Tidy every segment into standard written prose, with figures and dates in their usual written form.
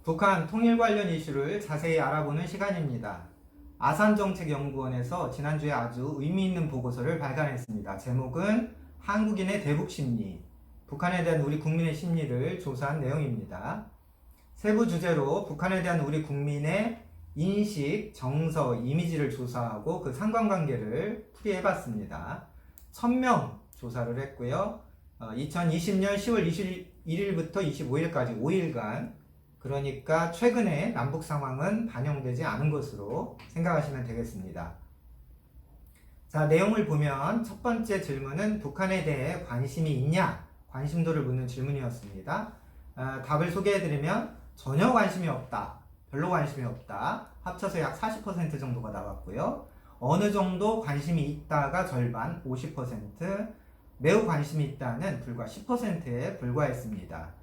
북한 통일 관련 이슈를 자세히 알아보는 시간입니다. 아산정책연구원에서 지난주에 아주 의미 있는 보고서를 발간했습니다. 제목은 한국인의 대북심리, 북한에 대한 우리 국민의 심리를 조사한 내용입니다. 세부 주제로 북한에 대한 우리 국민의 인식, 정서, 이미지를 조사하고 그 상관관계를 풀이해봤습니다. 1000명 조사를 했고요. 2020년 10월 21일부터 25일까지 5일간, 그러니까 최근에 남북 상황은 반영되지 않은 것으로 생각하시면 되겠습니다. 자, 내용을 보면 첫 번째 질문은 북한에 대해 관심이 있냐? 관심도를 묻는 질문이었습니다. 답을 소개해드리면 전혀 관심이 없다, 별로 관심이 없다, 합쳐서 약 40% 정도가 나왔고요. 어느 정도 관심이 있다가 절반, 50%, 매우 관심이 있다는 불과 10%에 불과했습니다.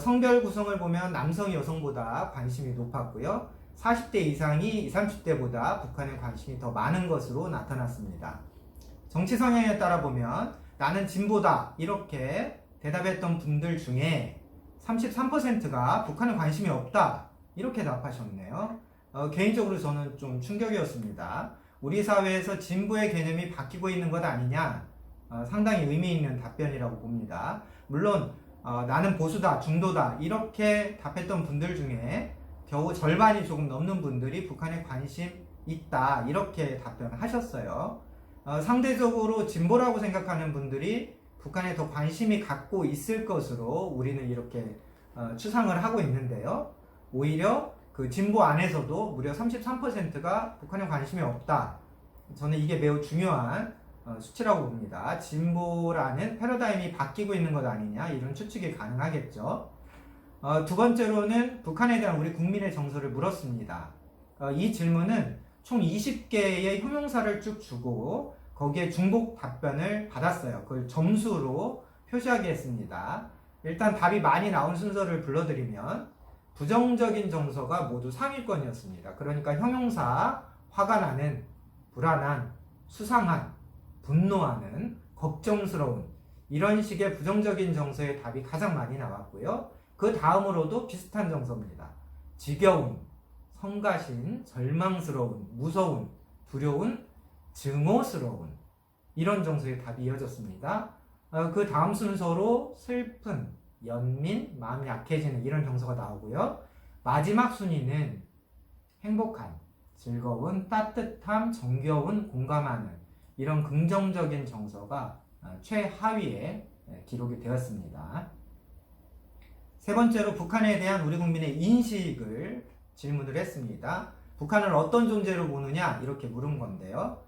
성별 구성을 보면 남성이 여성보다 관심이 높았고요. 40대 이상이 20, 30대보다 북한에 관심이 더 많은 것으로 나타났습니다. 정치 성향에 따라 보면 나는 진보다 이렇게 대답했던 분들 중에 33%가 북한에 관심이 없다 이렇게 답하셨네요. 개인적으로 저는 좀 충격이었습니다. 우리 사회에서 진보의 개념이 바뀌고 있는 것 아니냐, 상당히 의미 있는 답변이라고 봅니다. 물론 나는 보수다, 중도다 이렇게 답했던 분들 중에 겨우 절반이 조금 넘는 분들이 북한에 관심 있다 이렇게 답변을 하셨어요. 상대적으로 진보라고 생각하는 분들이 북한에 더 관심이 갖고 있을 것으로 우리는 이렇게 추상을 하고 있는데요. 오히려 그 진보 안에서도 무려 33%가 북한에 관심이 없다. 저는 이게 매우 중요한 수치라고 봅니다. 진보라는 패러다임이 바뀌고 있는 것 아니냐, 이런 추측이 가능하겠죠. 두 번째로는 북한에 대한 우리 국민의 정서를 물었습니다. 이 질문은 총 20개의 형용사를 쭉 주고 거기에 중복 답변을 받았어요. 그걸 점수로 표시하게 했습니다. 일단 답이 많이 나온 순서를 불러드리면 부정적인 정서가 모두 상위권이었습니다. 그러니까 형용사, 화가 나는, 불안한, 수상한, 분노하는, 걱정스러운, 이런 식의 부정적인 정서의 답이 가장 많이 나왔고요. 그 다음으로도 비슷한 정서입니다. 지겨운, 성가신, 절망스러운, 무서운, 두려운, 증오스러운, 이런 정서의 답이 이어졌습니다. 그 다음 순서로 슬픈, 연민, 마음이 약해지는, 이런 정서가 나오고요. 마지막 순위는 행복한, 즐거운, 따뜻함, 정겨운, 공감하는, 이런 긍정적인 정서가 최하위에 기록이 되었습니다. 세 번째로 북한에 대한 우리 국민의 인식을 질문을 했습니다. 북한을 어떤 존재로 보느냐 이렇게 물은 건데요.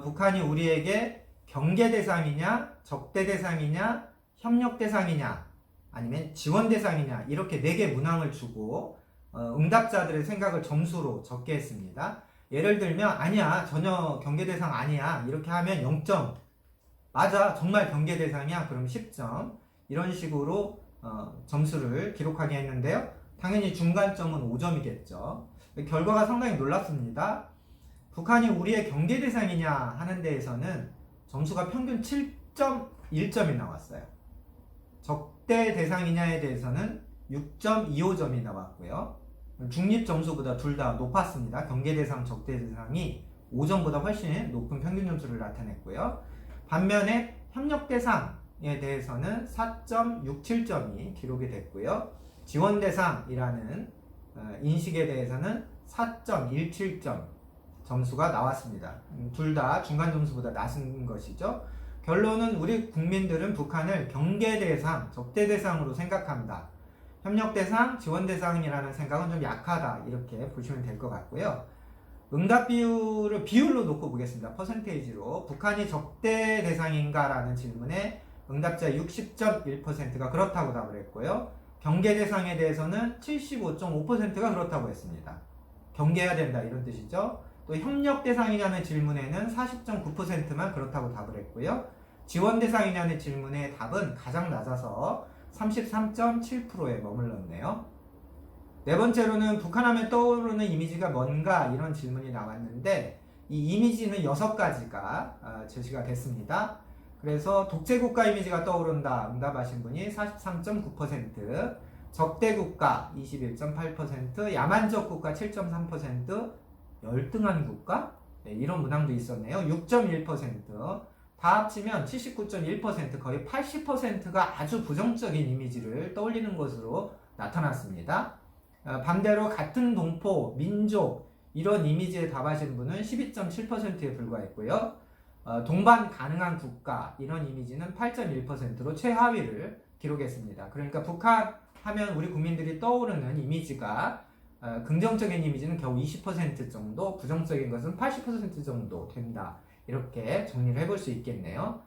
북한이 우리에게 경계 대상이냐, 적대 대상이냐, 협력 대상이냐, 아니면 지원 대상이냐, 이렇게 4개 문항을 주고 응답자들의 생각을 점수로 적게 했습니다. 예를 들면 아니야, 전혀 경계 대상 아니야 이렇게 하면 0점, 맞아 정말 경계 대상이야 그럼 10점, 이런 식으로 점수를 기록하게 했는데요. 당연히 중간점은 5점이겠죠. 결과가 상당히 놀랍습니다. 북한이 우리의 경계 대상이냐 하는 데에서는 점수가 평균 7.1점이 나왔어요. 적대 대상이냐에 대해서는 6.25점이 나왔고요. 중립 점수보다 둘 다 높았습니다. 경계 대상, 적대 대상이 5점보다 훨씬 높은 평균 점수를 나타냈고요. 반면에 협력 대상에 대해서는 4.67점이 기록이 됐고요. 지원 대상이라는 인식에 대해서는 4.17점 점수가 나왔습니다. 둘 다 중간 점수보다 낮은 것이죠. 결론은 우리 국민들은 북한을 경계 대상, 적대 대상으로 생각한다. 협력 대상, 지원 대상이라는 생각은 좀 약하다 이렇게 보시면 될 것 같고요. 응답 비율로 놓고 보겠습니다. 퍼센테이지로 북한이 적대 대상인가 라는 질문에 응답자 60.1%가 그렇다고 답을 했고요. 경계 대상에 대해서는 75.5%가 그렇다고 했습니다. 경계해야 된다 이런 뜻이죠. 또 협력 대상이냐는 질문에는 40.9%만 그렇다고 답을 했고요. 지원 대상이냐는 질문의 답은 가장 낮아서 33.7%에 머물렀네요. 네 번째로는 북한하면 떠오르는 이미지가 뭔가 이런 질문이 나왔는데 이 이미지는 6가지가 제시가 됐습니다. 그래서 독재국가 이미지가 떠오른다 응답하신 분이 43.9%, 적대 국가 21.8%, 야만적 국가 7.3%, 열등한 국가? 네, 이런 문항도 있었네요. 6.1%. 다 합치면 79.1%, 거의 80%가 아주 부정적인 이미지를 떠올리는 것으로 나타났습니다. 반대로 같은 동포, 민족 이런 이미지에 답하신 분은 12.7%에 불과했고요. 동반 가능한 국가 이런 이미지는 8.1%로 최하위를 기록했습니다. 그러니까 북한 하면 우리 국민들이 떠오르는 이미지가 긍정적인 이미지는 겨우 20% 정도, 부정적인 것은 80% 정도 된다. 이렇게 정리를 해볼 수 있겠네요.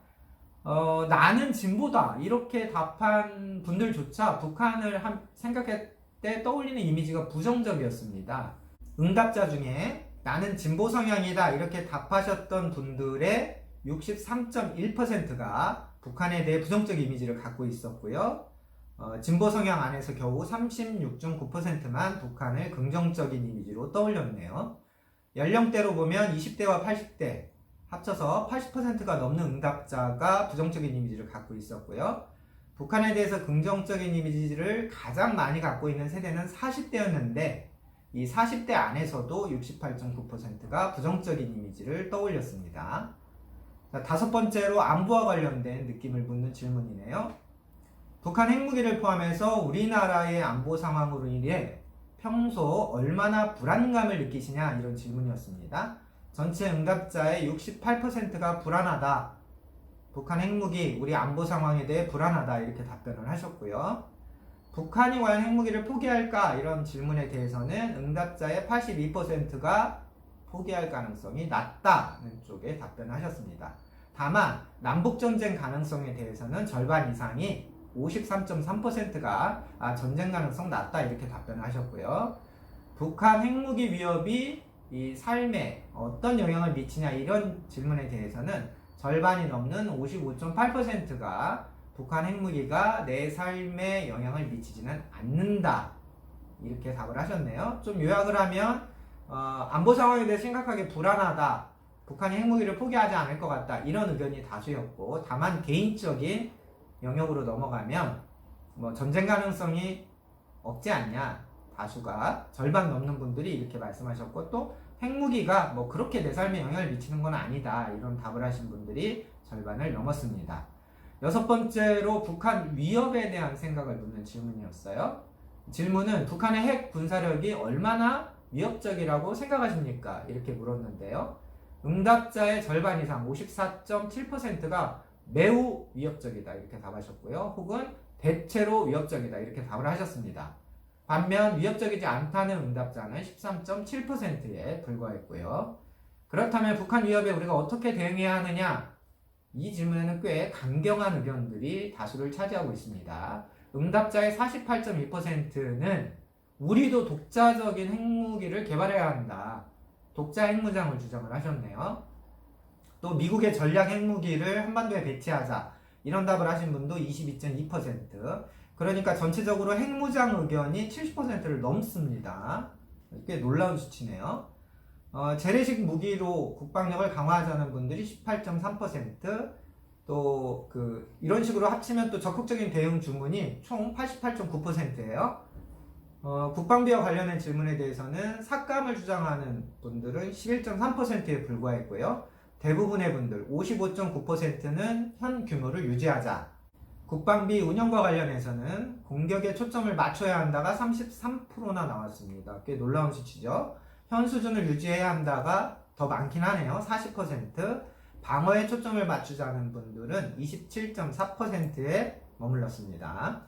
나는 진보다 이렇게 답한 분들조차 북한을 생각할 때 떠올리는 이미지가 부정적이었습니다. 응답자 중에 나는 진보 성향이다 이렇게 답하셨던 분들의 63.1%가 북한에 대해 부정적 이미지를 갖고 있었고요. 진보 성향 안에서 겨우 36.9%만 북한을 긍정적인 이미지로 떠올렸네요. 연령대로 보면 20대와 80대 합쳐서 80%가 넘는 응답자가 부정적인 이미지를 갖고 있었고요. 북한에 대해서 긍정적인 이미지를 가장 많이 갖고 있는 세대는 40대였는데 이 40대 안에서도 68.9%가 부정적인 이미지를 떠올렸습니다. 자, 다섯 번째로 안보와 관련된 느낌을 묻는 질문이네요. 북한 핵무기를 포함해서 우리나라의 안보 상황으로 인해 평소 얼마나 불안감을 느끼시냐 이런 질문이었습니다. 전체 응답자의 68%가 불안하다. 북한 핵무기, 우리 안보 상황에 대해 불안하다 이렇게 답변을 하셨고요. 북한이 과연 핵무기를 포기할까 이런 질문에 대해서는 응답자의 82%가 포기할 가능성이 낮다는 쪽에 답변을 하셨습니다. 다만 남북전쟁 가능성에 대해서는 절반 이상이 53.3%가 전쟁 가능성 낮다 이렇게 답변을 하셨고요. 북한 핵무기 위협이 이 삶에 어떤 영향을 미치냐 이런 질문에 대해서는 절반이 넘는 55.8%가 북한 핵무기가 내 삶에 영향을 미치지는 않는다 이렇게 답을 하셨네요. 좀 요약을 하면 안보 상황에 대해 심각하게 불안하다, 북한이 핵무기를 포기하지 않을 것 같다 이런 의견이 다수였고, 다만 개인적인 영역으로 넘어가면 전쟁 가능성이 없지 않냐, 다수가 절반 넘는 분들이 이렇게 말씀하셨고, 또 핵무기가 그렇게 내 삶에 영향을 미치는 건 아니다 이런 답을 하신 분들이 절반을 넘었습니다. 여섯 번째로 북한 위협에 대한 생각을 묻는 질문이었어요. 질문은 북한의 핵 군사력이 얼마나 위협적이라고 생각하십니까? 이렇게 물었는데요. 응답자의 절반 이상 54.7%가 매우 위협적이다 이렇게 답하셨고요. 혹은 대체로 위협적이다 이렇게 답을 하셨습니다. 반면 위협적이지 않다는 응답자는 13.7%에 불과했고요. 그렇다면 북한 위협에 우리가 어떻게 대응해야 하느냐? 이 질문에는 꽤 강경한 의견들이 다수를 차지하고 있습니다. 응답자의 48.2%는 우리도 독자적인 핵무기를 개발해야 한다. 독자 핵무장을 주장을 하셨네요. 또 미국의 전략 핵무기를 한반도에 배치하자 이런 답을 하신 분도 22.2%. 그러니까 전체적으로 핵무장 의견이 70%를 넘습니다. 꽤 놀라운 수치네요. 재래식 무기로 국방력을 강화하자는 분들이 18.3%, 또 이런 식으로 합치면 또 적극적인 대응 주문이 총 88.9%예요. 국방비와 관련된 질문에 대해서는 삭감을 주장하는 분들은 11.3%에 불과했고요. 대부분의 분들 55.9%는 현 규모를 유지하자. 국방비 운영과 관련해서는 공격에 초점을 맞춰야 한다가 33%나 나왔습니다. 꽤 놀라운 수치죠. 현 수준을 유지해야 한다가 더 많긴 하네요. 40%. 방어에 초점을 맞추자는 분들은 27.4%에 머물렀습니다.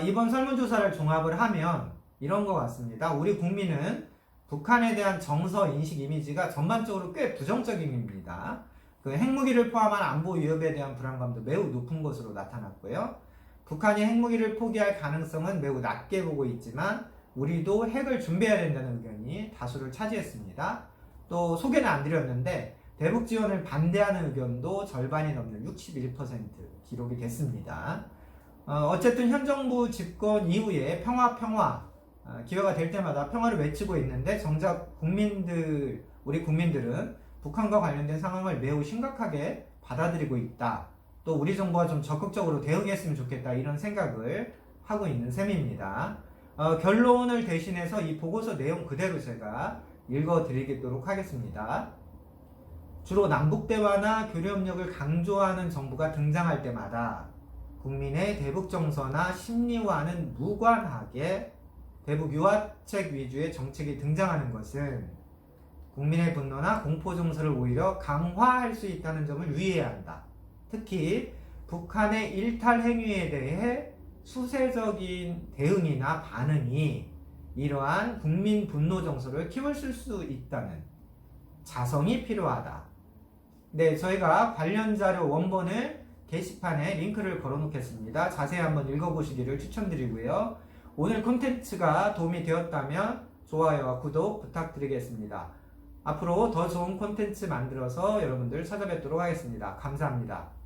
이번 설문조사를 종합을 하면 이런 것 같습니다. 우리 국민은 북한에 대한 정서, 인식, 이미지가 전반적으로 꽤 부정적입니다. 핵무기를 포함한 안보 위협에 대한 불안감도 매우 높은 것으로 나타났고요. 북한이 핵무기를 포기할 가능성은 매우 낮게 보고 있지만 우리도 핵을 준비해야 된다는 의견이 다수를 차지했습니다. 또 소개는 안 드렸는데 대북 지원을 반대하는 의견도 절반이 넘는 61% 기록이 됐습니다. 어쨌든 현 정부 집권 이후에 평화 기회가 될 때마다 평화를 외치고 있는데 정작 우리 국민들은 북한과 관련된 상황을 매우 심각하게 받아들이고 있다. 또 우리 정부가 좀 적극적으로 대응했으면 좋겠다 이런 생각을 하고 있는 셈입니다. 결론을 대신해서 이 보고서 내용 그대로 제가 읽어드리도록 하겠습니다. 주로 남북대화나 교류협력을 강조하는 정부가 등장할 때마다 국민의 대북정서나 심리와는 무관하게 대북 유화책 위주의 정책이 등장하는 것은 국민의 분노나 공포 정서를 오히려 강화할 수 있다는 점을 유의해야 한다. 특히 북한의 일탈 행위에 대해 수세적인 대응이나 반응이 이러한 국민 분노 정서를 키웠을 수 있다는 자성이 필요하다. 네, 저희가 관련 자료 원본을 게시판에 링크를 걸어 놓겠습니다. 자세히 한번 읽어보시기를 추천드리고요. 오늘 콘텐츠가 도움이 되었다면 좋아요와 구독 부탁드리겠습니다. 앞으로 더 좋은 콘텐츠 만들어서 여러분들 찾아뵙도록 하겠습니다. 감사합니다.